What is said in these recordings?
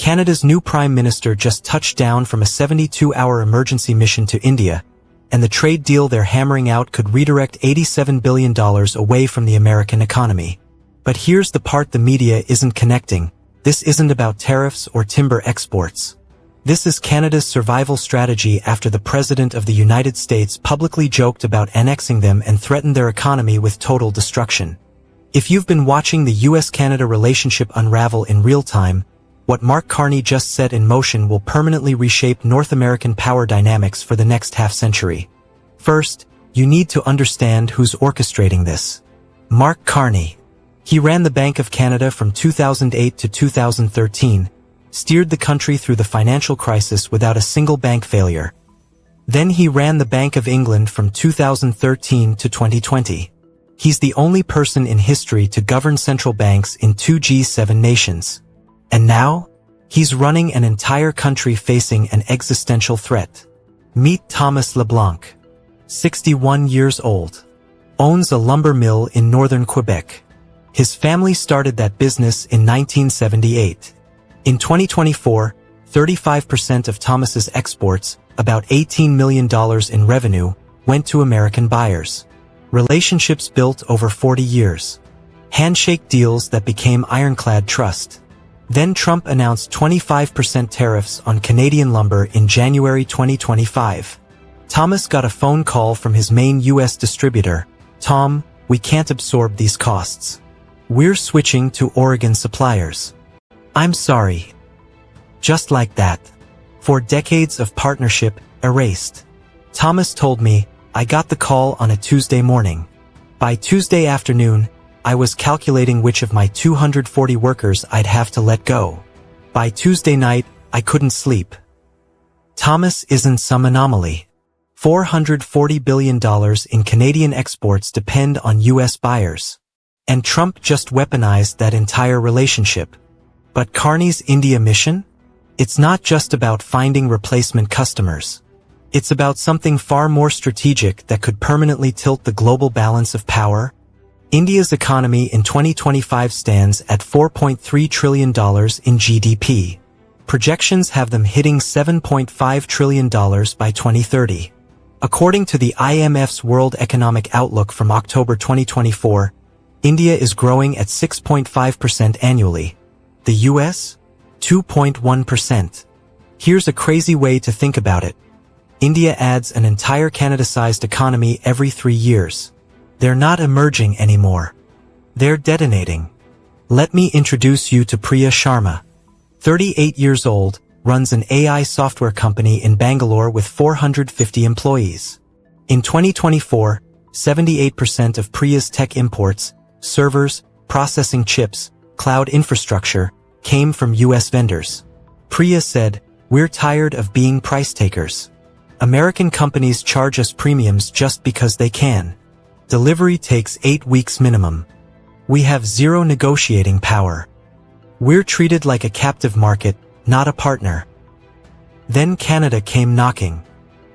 Canada's new Prime Minister just touched down from a 72-hour emergency mission to India, and the trade deal they're hammering out could redirect $87 billion away from the American economy. But here's the part the media isn't connecting. This isn't about tariffs or timber exports. This is Canada's survival strategy after the President of the United States publicly joked about annexing them and threatened their economy with total destruction. If you've been watching the US-Canada relationship unravel in real time, what Mark Carney just set in motion will permanently reshape North American power dynamics for the next half-century. First, you need to understand who's orchestrating this. Mark Carney. He ran the Bank of Canada from 2008 to 2013, steered the country through the financial crisis without a single bank failure. Then he ran the Bank of England from 2013 to 2020. He's the only person in history to govern central banks in two G7 nations. And now, he's running an entire country facing an existential threat. Meet Thomas LeBlanc. 61 years old. Owns a lumber mill in northern Quebec. His family started that business in 1978. In 2024, 35% of Thomas's exports, about $18 million in revenue, went to American buyers. Relationships built over 40 years. Handshake deals that became ironclad trust. Then Trump announced 25% tariffs on Canadian lumber in January 2025. Thomas got a phone call from his main U.S. distributor. "Tom, we can't absorb these costs. We're switching to Oregon suppliers." "I'm sorry." Just like that. 4 decades of partnership erased. Thomas told me, "I got the call on a Tuesday morning. By Tuesday afternoon, I was calculating which of my 240 workers I'd have to let go. By Tuesday night, I couldn't sleep." Thomas isn't some anomaly. $440 billion in Canadian exports depend on U.S. buyers. And Trump just weaponized that entire relationship. But Carney's India mission? It's not just about finding replacement customers. It's about something far more strategic that could permanently tilt the global balance of power. India's economy in 2025 stands at $4.3 trillion in GDP. Projections have them hitting $7.5 trillion by 2030. According to the IMF's World Economic Outlook from October 2024, India is growing at 6.5% annually. The US? 2.1%. Here's a crazy way to think about it. India adds an entire Canada-sized economy every 3 years. They're not emerging anymore. They're detonating. Let me introduce you to Priya Sharma. 38 years old, runs an AI software company in Bangalore with 450 employees. In 2024, 78% of Priya's tech imports, servers, processing chips, cloud infrastructure, came from US vendors. Priya said, "We're tired of being price takers. American companies charge us premiums just because they can. Delivery takes 8 weeks minimum. We have zero negotiating power. We're treated like a captive market, not a partner." Then Canada came knocking.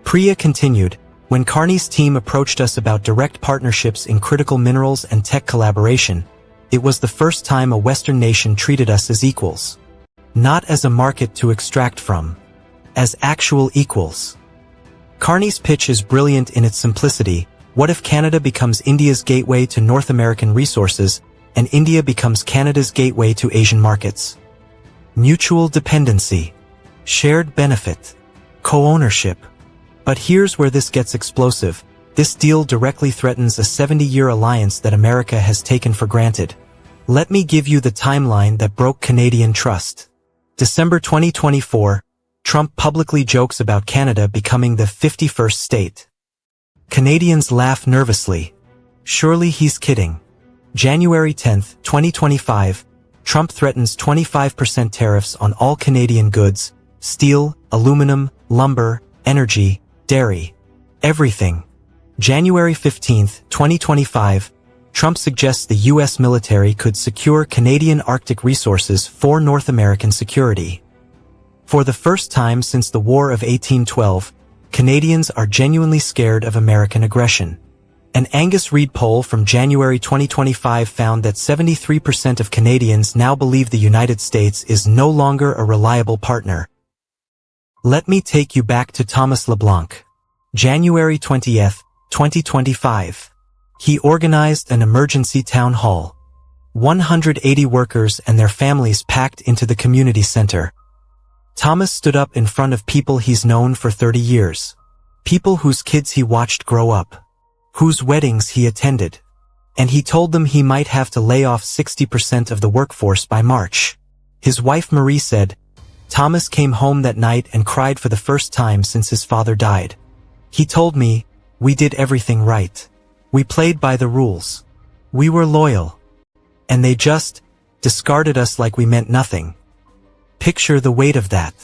Priya continued, "When Carney's team approached us about direct partnerships in critical minerals and tech collaboration, it was the first time a Western nation treated us as equals. Not as a market to extract from. As actual equals." Carney's pitch is brilliant in its simplicity. What if Canada becomes India's gateway to North American resources, and India becomes Canada's gateway to Asian markets? Mutual dependency. Shared benefit. Co-ownership. But here's where this gets explosive. This deal directly threatens a 70-year alliance that America has taken for granted. Let me give you the timeline that broke Canadian trust. December 2024, Trump publicly jokes about Canada becoming the 51st state. Canadians laugh nervously. Surely he's kidding. January 10, 2025, Trump threatens 25% tariffs on all Canadian goods, steel, aluminum, lumber, energy, dairy. Everything. January 15, 2025, Trump suggests the U.S. military could secure Canadian Arctic resources for North American security. For the first time since the War of 1812, Canadians are genuinely scared of American aggression. An Angus Reid poll from January 2025 found that 73% of Canadians now believe the United States is no longer a reliable partner. Let me take you back to Thomas LeBlanc. January 20th, 2025. He organized an emergency town hall. 180 workers and their families packed into the community center. Thomas stood up in front of people he's known for 30 years. People whose kids he watched grow up. Whose weddings he attended. And he told them he might have to lay off 60% of the workforce by March. His wife Marie said, Thomas came home that night and cried for the first time since his father died. He told me, we did everything right. We played by the rules. We were loyal. And they just discarded us like we meant nothing. Picture the weight of that.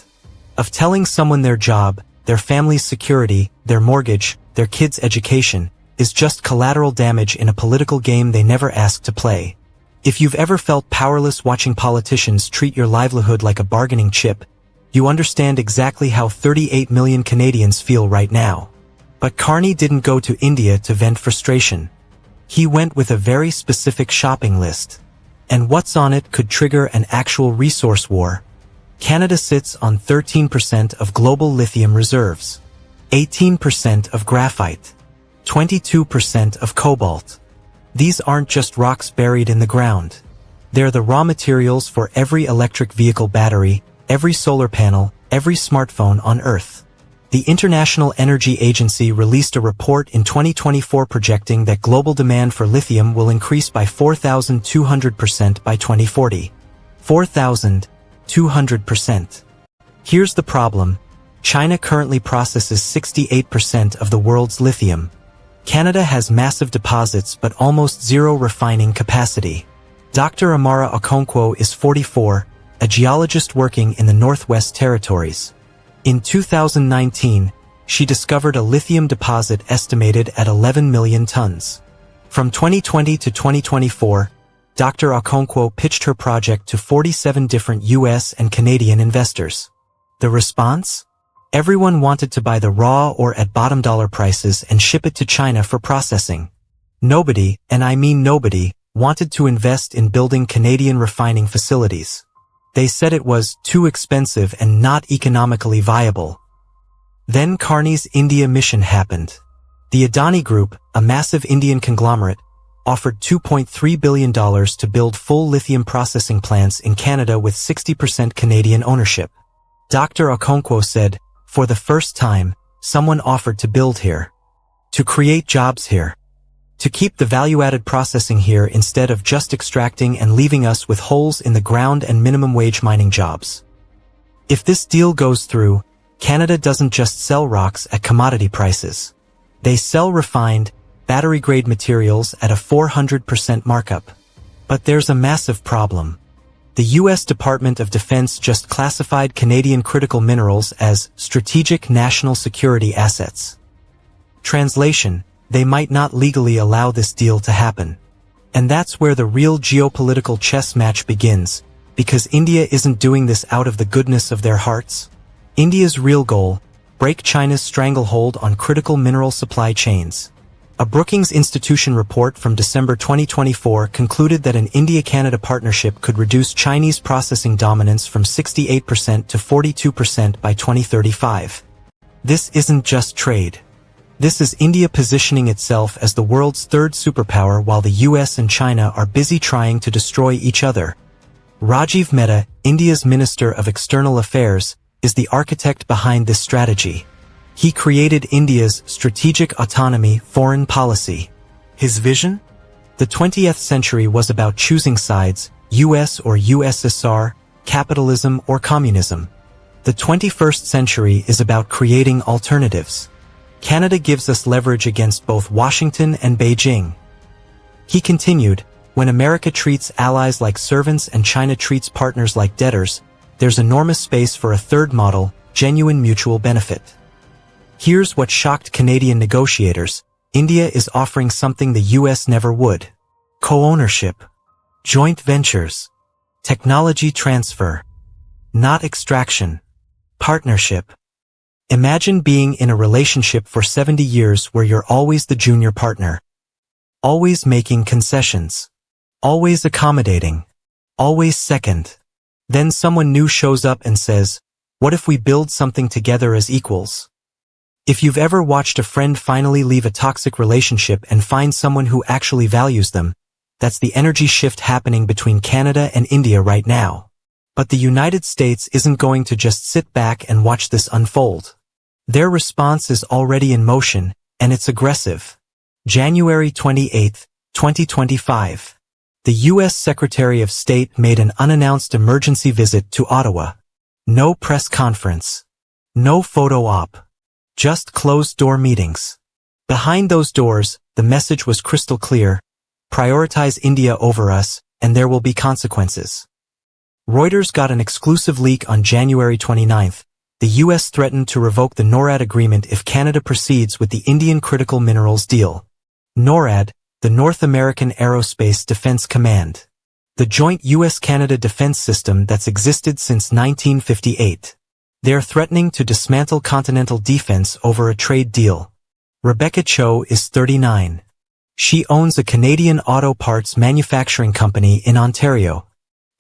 Of telling someone their job, their family's security, their mortgage, their kids' education, is just collateral damage in a political game they never asked to play. If you've ever felt powerless watching politicians treat your livelihood like a bargaining chip, you understand exactly how 38 million Canadians feel right now. But Carney didn't go to India to vent frustration. He went with a very specific shopping list. And what's on it could trigger an actual resource war. Canada sits on 13% of global lithium reserves, 18% of graphite, 22% of cobalt. These aren't just rocks buried in the ground. They're the raw materials for every electric vehicle battery, every solar panel, every smartphone on Earth. The International Energy Agency released a report in 2024 projecting that global demand for lithium will increase by 4,200% by 2040. 4,200%. Here's the problem. China currently processes 68% of the world's lithium. Canada has massive deposits but almost zero refining capacity. Dr. Amara Okonkwo is 44, a geologist working in the Northwest Territories. In 2019, she discovered a lithium deposit estimated at 11 million tons. From 2020 to 2024, Dr. Okonkwo pitched her project to 47 different US and Canadian investors. The response? Everyone wanted to buy the raw or at bottom dollar prices and ship it to China for processing. Nobody, and I mean nobody, wanted to invest in building Canadian refining facilities. They said it was too expensive and not economically viable. Then Carney's India mission happened. The Adani Group, a massive Indian conglomerate, offered $2.3 billion to build full lithium processing plants in Canada with 60% Canadian ownership. Dr. Okonkwo said, for the first time, someone offered to build here. To create jobs here. To keep the value-added processing here instead of just extracting and leaving us with holes in the ground and minimum wage mining jobs. If this deal goes through, Canada doesn't just sell rocks at commodity prices. They sell refined, battery-grade materials at a 400% markup. But there's a massive problem. The U.S. Department of Defense just classified Canadian critical minerals as strategic national security assets. Translation, they might not legally allow this deal to happen. And that's where the real geopolitical chess match begins, because India isn't doing this out of the goodness of their hearts. India's real goal, break China's stranglehold on critical mineral supply chains. A Brookings Institution report from December 2024 concluded that an India-Canada partnership could reduce Chinese processing dominance from 68% to 42% by 2035. This isn't just trade. This is India positioning itself as the world's third superpower while the US and China are busy trying to destroy each other. Rajiv Mehta, India's Minister of External Affairs, is the architect behind this strategy. He created India's strategic autonomy foreign policy. His vision? The 20th century was about choosing sides, US or USSR, capitalism or communism. The 21st century is about creating alternatives. Canada gives us leverage against both Washington and Beijing. He continued, when America treats allies like servants and China treats partners like debtors, there's enormous space for a third model, genuine mutual benefit. Here's what shocked Canadian negotiators. India is offering something the US never would. Co-ownership. Joint ventures. Technology transfer. Not extraction. Partnership. Imagine being in a relationship for 70 years where you're always the junior partner, always making concessions, always accommodating, always second. Then someone new shows up and says, "What if we build something together as equals?" If you've ever watched a friend finally leave a toxic relationship and find someone who actually values them, that's the energy shift happening between Canada and India right now. But the United States isn't going to just sit back and watch this unfold. Their response is already in motion, and it's aggressive. January 28, 2025. The U.S. Secretary of State made an unannounced emergency visit to Ottawa. No press conference. No photo op. Just closed-door meetings. Behind those doors, the message was crystal clear: prioritize India over us, and there will be consequences. Reuters got an exclusive leak on January 29. The U.S. threatened to revoke the NORAD agreement if Canada proceeds with the Indian critical minerals deal. NORAD, the North American Aerospace Defense Command. The joint U.S.-Canada defense system that's existed since 1958. They're threatening to dismantle continental defense over a trade deal. Rebecca Cho is 39. She owns a Canadian auto parts manufacturing company in Ontario.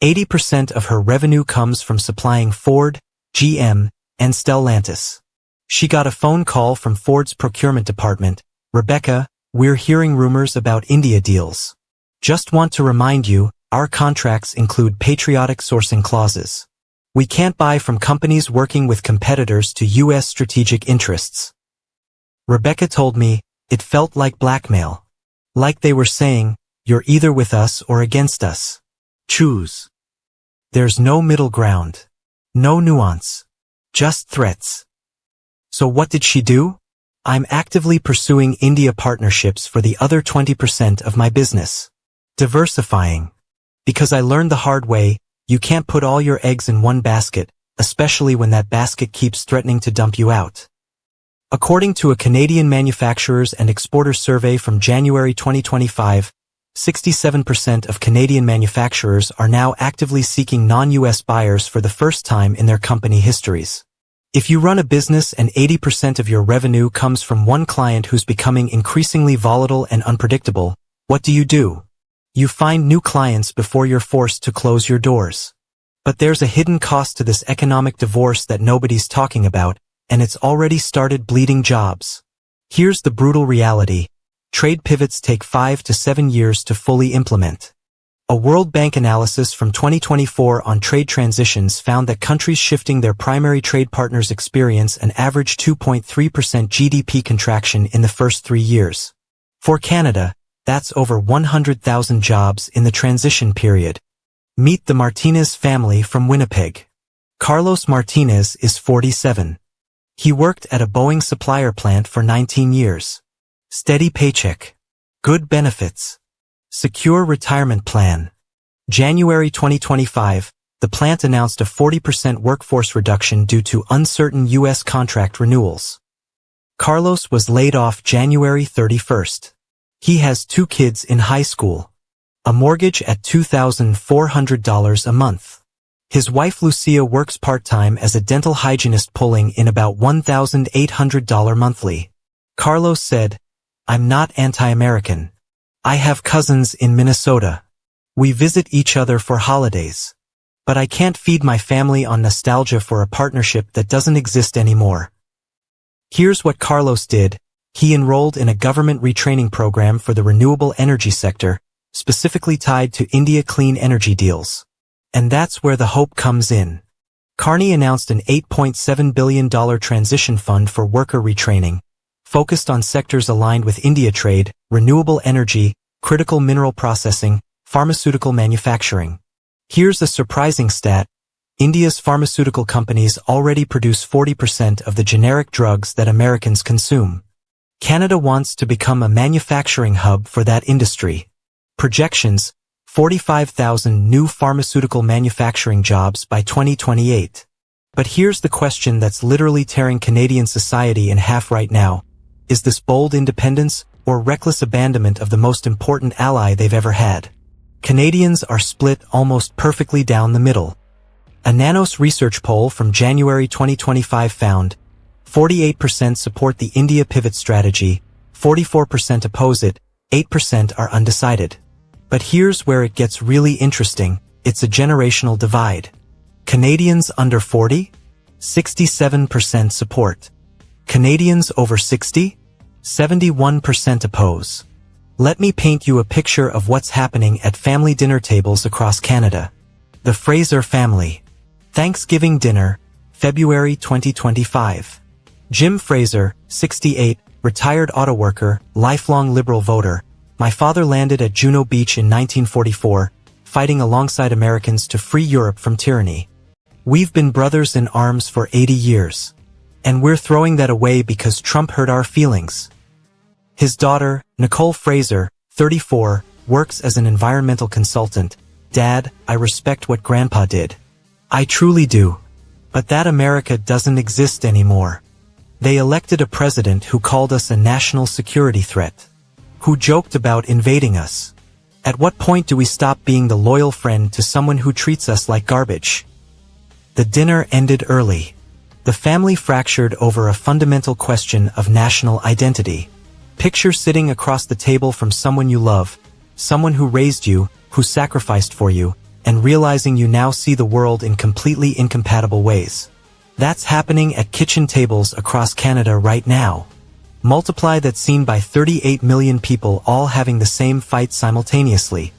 80% of her revenue comes from supplying Ford, GM, and Stellantis. She got a phone call from Ford's procurement department. "Rebecca, we're hearing rumors about India deals. Just want to remind you, our contracts include patriotic sourcing clauses. We can't buy from companies working with competitors to U.S. strategic interests." Rebecca told me, "It felt like blackmail. Like they were saying, you're either with us or against us. Choose." There's no middle ground. No nuance. Just threats. So what did she do? "I'm actively pursuing India partnerships for the other 20% of my business. Diversifying. Because I learned the hard way, you can't put all your eggs in one basket, especially when that basket keeps threatening to dump you out." According to a Canadian Manufacturers and Exporters survey from January 2025, 67% of Canadian manufacturers are now actively seeking non-U.S. buyers for the first time in their company histories. If you run a business and 80% of your revenue comes from one client who's becoming increasingly volatile and unpredictable, what do? You find new clients before you're forced to close your doors. But there's a hidden cost to this economic divorce that nobody's talking about, and it's already started bleeding jobs. Here's the brutal reality. Trade pivots take 5 to 7 years to fully implement. A World Bank analysis from 2024 on trade transitions found that countries shifting their primary trade partners experience an average 2.3% GDP contraction in the first 3 years. For Canada, that's over 100,000 jobs in the transition period. Meet the Martinez family from Winnipeg. Carlos Martinez is 47. He worked at a Boeing supplier plant for 19 years. Steady paycheck. Good benefits. Secure retirement plan. January 2025, the plant announced a 40% workforce reduction due to uncertain U.S. contract renewals. Carlos was laid off January 31st. He has 2 kids in high school. A mortgage at $2,400 a month. His wife Lucia works part-time as a dental hygienist, pulling in about $1,800 monthly. Carlos said, "I'm not anti-American. I have cousins in Minnesota. We visit each other for holidays. But I can't feed my family on nostalgia for a partnership that doesn't exist anymore." Here's what Carlos did. He enrolled in a government retraining program for the renewable energy sector, specifically tied to India clean energy deals. And that's where the hope comes in. Carney announced an $8.7 billion transition fund for worker retraining, focused on sectors aligned with India trade, renewable energy, critical mineral processing, pharmaceutical manufacturing. Here's a surprising stat. India's pharmaceutical companies already produce 40% of the generic drugs that Americans consume. Canada wants to become a manufacturing hub for that industry. Projections: 45,000 new pharmaceutical manufacturing jobs by 2028. But here's the question that's literally tearing Canadian society in half right now. Is this bold independence or reckless abandonment of the most important ally they've ever had? Canadians are split almost perfectly down the middle. A Nanos research poll from January 2025 found 48% support the India pivot strategy, 44% oppose it, 8% are undecided. But here's where it gets really interesting, it's a generational divide. Canadians under 40? 67% support. Canadians over 60? 71% oppose. Let me paint you a picture of what's happening at family dinner tables across Canada. The Fraser family. Thanksgiving dinner, February 2025. Jim Fraser, 68, retired auto worker, lifelong Liberal voter. My father landed at Juno Beach in 1944, fighting alongside Americans to free Europe from tyranny. We've been brothers in arms for 80 years. And we're throwing that away because Trump hurt our feelings. His daughter, Nicole Fraser, 34, works as an environmental consultant. Dad, I respect what Grandpa did. I truly do. But that America doesn't exist anymore. They elected a president who called us a national security threat. Who joked about invading us. At what point do we stop being the loyal friend to someone who treats us like garbage? The dinner ended early. The family fractured over a fundamental question of national identity. Picture sitting across the table from someone you love, someone who raised you, who sacrificed for you, and realizing you now see the world in completely incompatible ways. That's happening at kitchen tables across Canada right now. Multiply that scene by 38 million people all having the same fight simultaneously.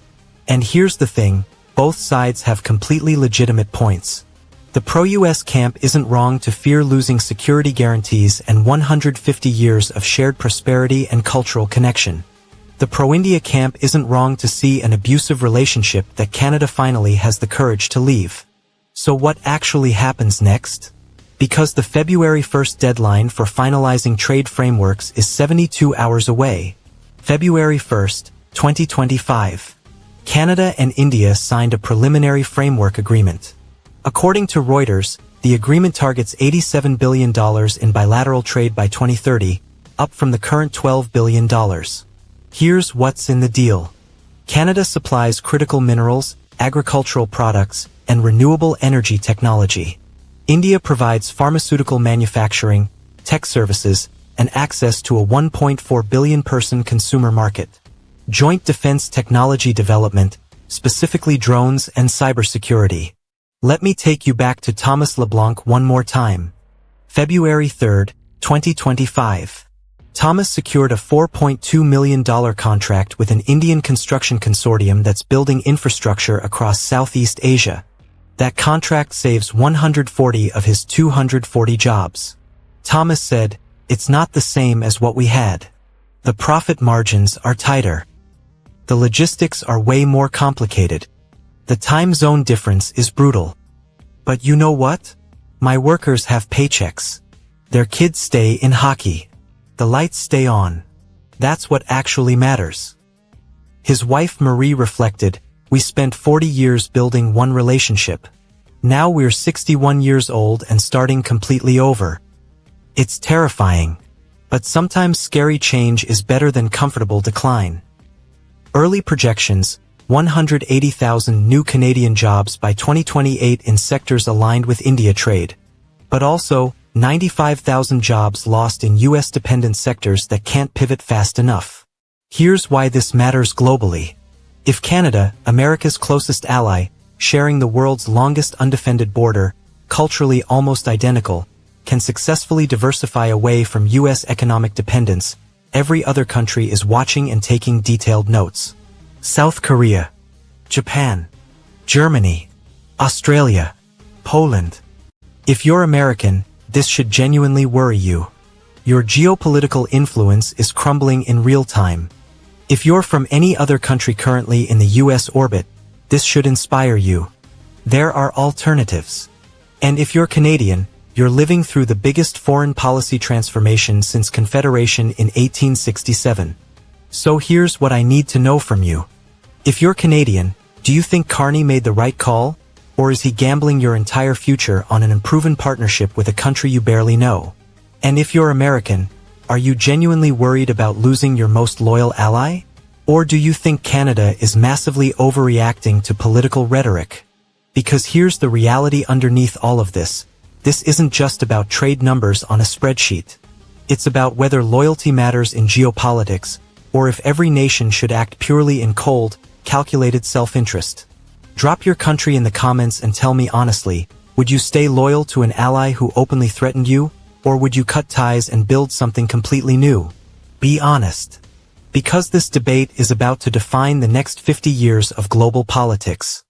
And here's the thing, both sides have completely legitimate points. The pro-US camp isn't wrong to fear losing security guarantees and 150 years of shared prosperity and cultural connection. The pro-India camp isn't wrong to see an abusive relationship that Canada finally has the courage to leave. So what actually happens next? Because the February 1st deadline for finalizing trade frameworks is 72 hours away. February 1st, 2025. Canada and India signed a preliminary framework agreement. According to Reuters, the agreement targets $87 billion in bilateral trade by 2030, up from the current $12 billion. Here's what's in the deal. Canada supplies critical minerals, agricultural products, and renewable energy technology. India provides pharmaceutical manufacturing, tech services, and access to a 1.4 billion-person consumer market. Joint defense technology development, specifically drones and cybersecurity. Let me take you back to Thomas LeBlanc one more time. February 3, 2025. Thomas secured a $4.2 million contract with an Indian construction consortium that's building infrastructure across Southeast Asia. That contract saves 140 of his 240 jobs. Thomas said, "It's not the same as what we had. The profit margins are tighter. The logistics are way more complicated. The time zone difference is brutal. But you know what? My workers have paychecks. Their kids stay in hockey. The lights stay on. That's what actually matters." His wife Marie reflected, "We spent 40 years building one relationship. Now we're 61 years old and starting completely over. It's terrifying. But sometimes scary change is better than comfortable decline." Early projections, 180,000 new Canadian jobs by 2028 in sectors aligned with India trade. But also, 95,000 jobs lost in US-dependent sectors that can't pivot fast enough. Here's why this matters globally. If Canada, America's closest ally, sharing the world's longest undefended border, culturally almost identical, can successfully diversify away from US economic dependence, every other country is watching and taking detailed notes. South Korea, Japan, Germany, Australia, Poland. If you're American, this should genuinely worry you. Your geopolitical influence is crumbling in real time. If you're from any other country currently in the US orbit, this should inspire you. There are alternatives. And if you're Canadian, you're living through the biggest foreign policy transformation since Confederation in 1867. So here's what I need to know from you. If you're Canadian, do you think Carney made the right call? Or is he gambling your entire future on an unproven partnership with a country you barely know? And if you're American, are you genuinely worried about losing your most loyal ally? Or do you think Canada is massively overreacting to political rhetoric? Because here's the reality underneath all of this. This isn't just about trade numbers on a spreadsheet. It's about whether loyalty matters in geopolitics, or if every nation should act purely in cold, calculated self-interest? Drop your country in the comments and tell me honestly, would you stay loyal to an ally who openly threatened you, or would you cut ties and build something completely new? Be honest. Because this debate is about to define the next 50 years of global politics.